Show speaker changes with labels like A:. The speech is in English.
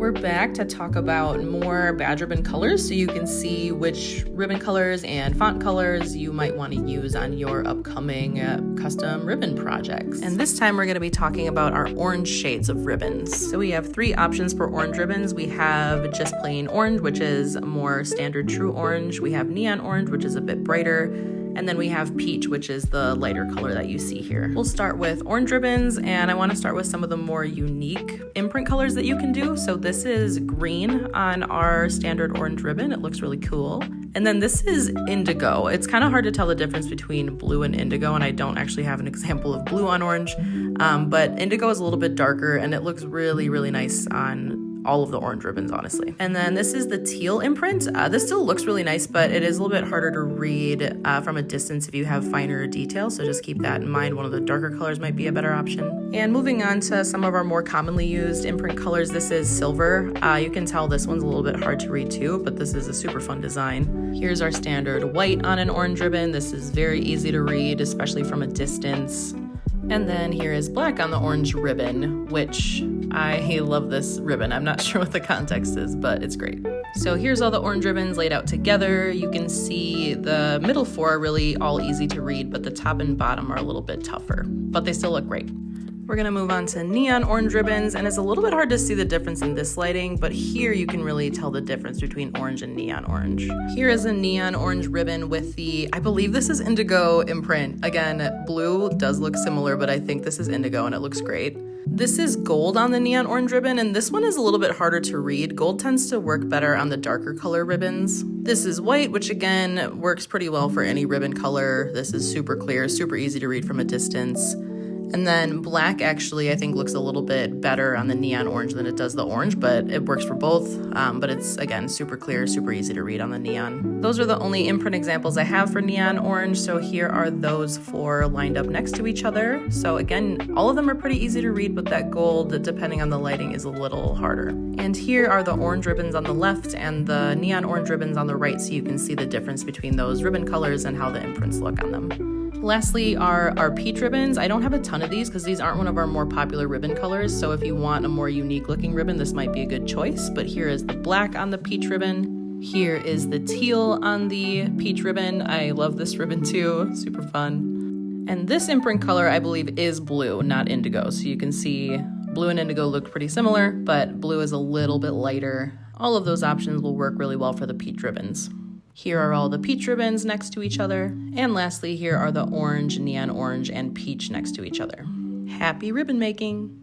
A: We're back to talk about more badge ribbon colors so you can see which ribbon colors and font colors you might want to use on your upcoming custom ribbon projects. And this time we're going to be talking about our orange shades of ribbons. So we have 3 options for orange ribbons. We have just plain orange, which is more standard true orange. We have neon orange, which is a bit brighter. And then we have peach, which is the lighter color that you see here. We'll start with orange ribbons, and I want to start with some of the more unique imprint colors that you can do. So this is green on our standard orange ribbon. It looks really cool. And then this is indigo. It's kind of hard to tell the difference between blue and indigo, and I don't actually have an example of blue on orange, but indigo is a little bit darker, and it looks really, really nice on all of the orange ribbons, honestly. And then this is the teal imprint. This still looks really nice, but it is a little bit harder to read from a distance if you have finer detail, so just keep that in mind. One of the darker colors might be a better option. And moving on to some of our more commonly used imprint colors, this is silver. You can tell this one's a little bit hard to read too, but this is a super fun design. Here's our standard white on an orange ribbon. This is very easy to read, especially from a distance. And then here is black on the orange ribbon, which I love this ribbon. I'm not sure what the context is, but it's great. So here's all the orange ribbons laid out together. You can see the middle 4 are really all easy to read, but the top and bottom are a little bit tougher, but they still look great. We're gonna move on to neon orange ribbons, and it's a little bit hard to see the difference in this lighting, but here you can really tell the difference between orange and neon orange. Here is a neon orange ribbon with the, I believe this is indigo imprint. Again, blue does look similar, but I think this is indigo and it looks great. This is gold on the neon orange ribbon, and this one is a little bit harder to read. Gold tends to work better on the darker color ribbons. This is white, which again works pretty well for any ribbon color. This is super clear, super easy to read from a distance. And then black actually I think looks a little bit better on the neon orange than it does the orange, but it works for both. But it's, again, super clear, super easy to read on the neon. Those are the only imprint examples I have for neon orange, so here are those 4 lined up next to each other. So again, all of them are pretty easy to read, but that gold, depending on the lighting, is a little harder. And here are the orange ribbons on the left and the neon orange ribbons on the right, so you can see the difference between those ribbon colors and how the imprints look on them. Lastly are our peach ribbons. I don't have a ton of these because these aren't one of our more popular ribbon colors, so if you want a more unique looking ribbon, this might be a good choice. But here is the black on the peach ribbon. Here is the teal on the peach ribbon. I love this ribbon too, super fun. And this imprint color, I believe, is blue, not indigo. So you can see blue and indigo look pretty similar, but blue is a little bit lighter. All of those options will work really well for the peach ribbons. Here are all the peach ribbons next to each other. And lastly, here are the orange, neon orange, and peach next to each other. Happy ribbon making!